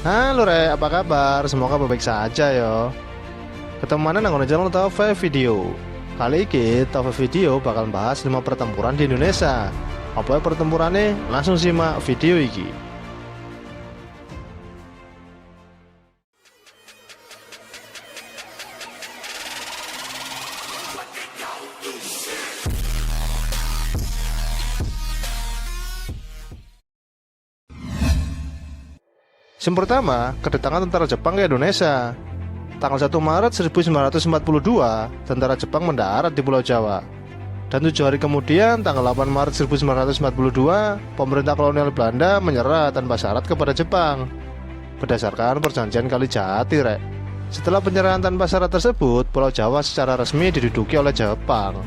Halo Re, apa kabar? Semoga baik saja yo. Ketemu mana nang channel Top 5 Video. Kali ini Top 5 Video bakal bahas 5 pertempuran di Indonesia. Apa ya pertempurannya? Langsung simak video ini. Yang pertama, kedatangan tentara Jepang ke Indonesia. Tanggal 1 Maret 1942, tentara Jepang mendarat di Pulau Jawa. Dan 7 hari kemudian, tanggal 8 Maret 1942, pemerintah kolonial Belanda menyerah tanpa syarat kepada Jepang. Berdasarkan perjanjian Kalijati, Rek. Setelah penyerahan tanpa syarat tersebut, Pulau Jawa secara resmi diduduki oleh Jepang.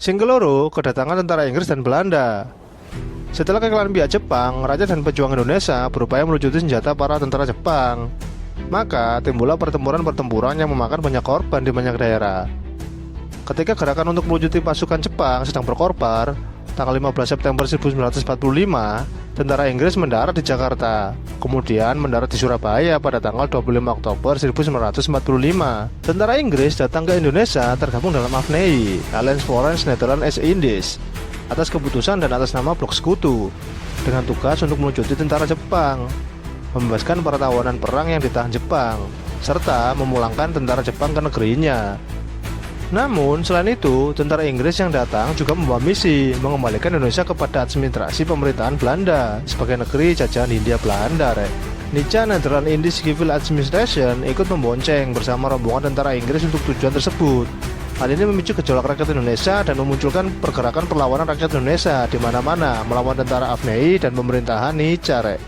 Sing keloro, kedatangan tentara Inggris dan Belanda. Setelah kekalahan pihak Jepang, raja dan pejuang Indonesia berupaya melucuti senjata para tentara Jepang. Maka timbullah pertempuran-pertempuran yang memakan banyak korban di banyak daerah. Ketika gerakan untuk melucuti pasukan Jepang sedang berkorbar, tanggal 15 September 1945, tentara Inggris mendarat di Jakarta, kemudian mendarat di Surabaya pada tanggal 25 Oktober 1945. Tentara Inggris datang ke Indonesia tergabung dalam AFNEI, Alliance Foreign Netherlands East Indies, atas keputusan dan atas nama Blok Sekutu, dengan tugas untuk melucuti tentara Jepang, membebaskan para tawanan perang yang ditahan Jepang, serta memulangkan tentara Jepang ke negerinya. Namun, selain itu, tentara Inggris yang datang juga membawa misi mengembalikan Indonesia kepada administrasi pemerintahan Belanda sebagai negeri jajahan Hindia Belanda, Rek. Nica Netherlands Indies Civil Administration ikut membonceng bersama rombongan tentara Inggris untuk tujuan tersebut. Hal ini memicu gejolak rakyat Indonesia dan memunculkan pergerakan perlawanan rakyat Indonesia di mana-mana melawan tentara AFNEI dan pemerintahan Nica, Rek.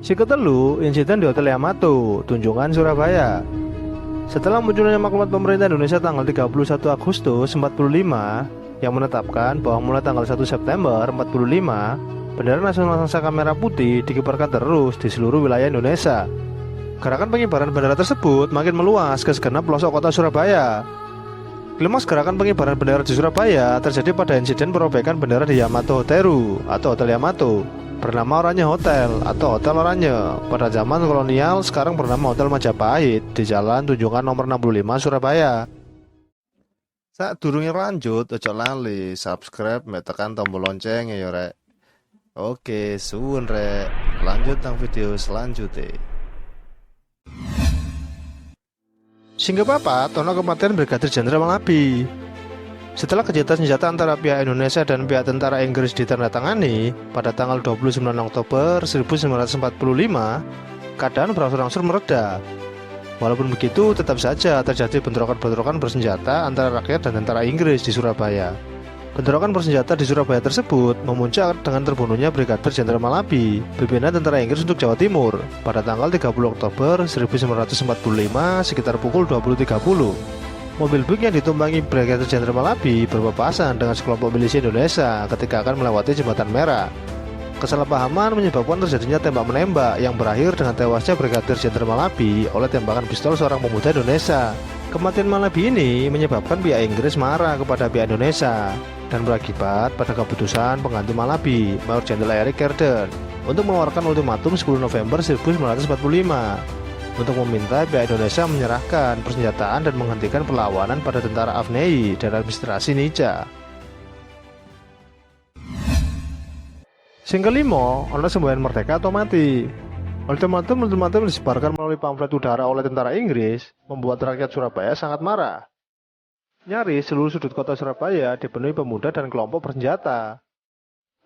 Si ketelu, insiden di Hotel Yamato, Tunjungan, Surabaya. Setelah munculnya maklumat pemerintah Indonesia tanggal 31 Agustus 45 yang menetapkan bahwa mulai tanggal 1 September 45, bendera nasional Saka Merah Putih dikibarkan terus di seluruh wilayah Indonesia. Gerakan pengibaran bendera tersebut makin meluas ke segenap pelosok kota Surabaya. Klimaks gerakan pengibaran bendera di Surabaya terjadi pada insiden perobekan bendera di Yamato Hoteru atau Hotel Yamato, bernama Oranye Hotel atau Hotel Oranye pada zaman kolonial, sekarang bernama Hotel Majapahit di Jalan Tunjungan nomor 65 Surabaya. Saat durungnya lanjut, ojo lali subscribe, tekan tombol lonceng ya Rek. Oke, suwun Rek. Lanjut nang video selanjutnya. Sehingga papat, tono kematian Brigadir Jenderal Malabi. Setelah kejahatan senjata antara pihak Indonesia dan pihak tentara Inggris ditandatangani pada tanggal 29 Oktober 1945, keadaan berangsur-angsur mereda. Walaupun begitu, tetap saja terjadi bentrokan-bentrokan bersenjata antara rakyat dan tentara Inggris di Surabaya. Bentrokan bersenjata di Surabaya tersebut memuncak dengan terbunuhnya Brigadir Jenderal Malabi, pimpinan tentara Inggris untuk Jawa Timur, pada tanggal 30 Oktober 1945 sekitar pukul 20.30. Mobil bus yang ditumpangi Brigadir Jenderal Malabi berpapasan dengan sekelompok milisi Indonesia ketika akan melewati Jembatan Merah. Kesalahpahaman menyebabkan terjadinya tembak-menembak yang berakhir dengan tewasnya Brigadir Jenderal Malabi oleh tembakan pistol seorang pemuda Indonesia. Kematian Malabi ini menyebabkan pihak Inggris marah kepada pihak Indonesia dan berakibat pada keputusan pengganti Malabi, Mayor Jenderal Eric Garden, untuk mengeluarkan ultimatum 10 November 1945 untuk meminta pihak Indonesia menyerahkan persenjataan dan menghentikan perlawanan pada tentara AFNEI dan administrasi Nica. Sing kelima, ana semboyan merdeka atau mati. Ultimatum disebarkan melalui pamflet udara oleh tentara Inggris membuat rakyat Surabaya sangat marah. Nyaris seluruh sudut kota Surabaya dipenuhi pemuda dan kelompok bersenjata.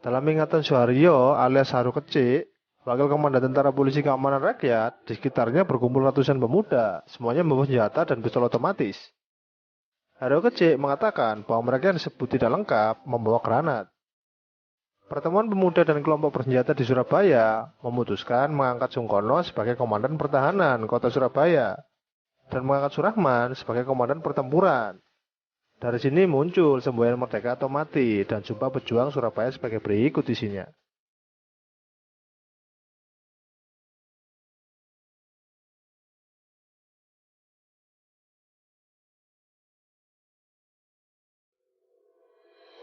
Dalam ingatan Suharyo alias Haru Kecik, wakil komandan tentara polisi keamanan rakyat, di sekitarnya berkumpul ratusan pemuda, semuanya membawa senjata dan pistol otomatis. Haru Kecik mengatakan bahwa mereka yang disebut tidak lengkap membawa granat. Pertemuan pemuda dan kelompok bersenjata di Surabaya memutuskan mengangkat Sungkono sebagai komandan pertahanan kota Surabaya dan mengangkat Surahman sebagai komandan pertempuran. Dari sini muncul semboyan merdeka atau mati dan Sumpah Pejuang Surabaya sebagai berikut isinya.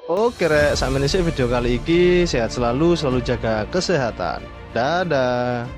Oke rek, sampai sih video kali ini. Sehat selalu, selalu jaga kesehatan. Dadah.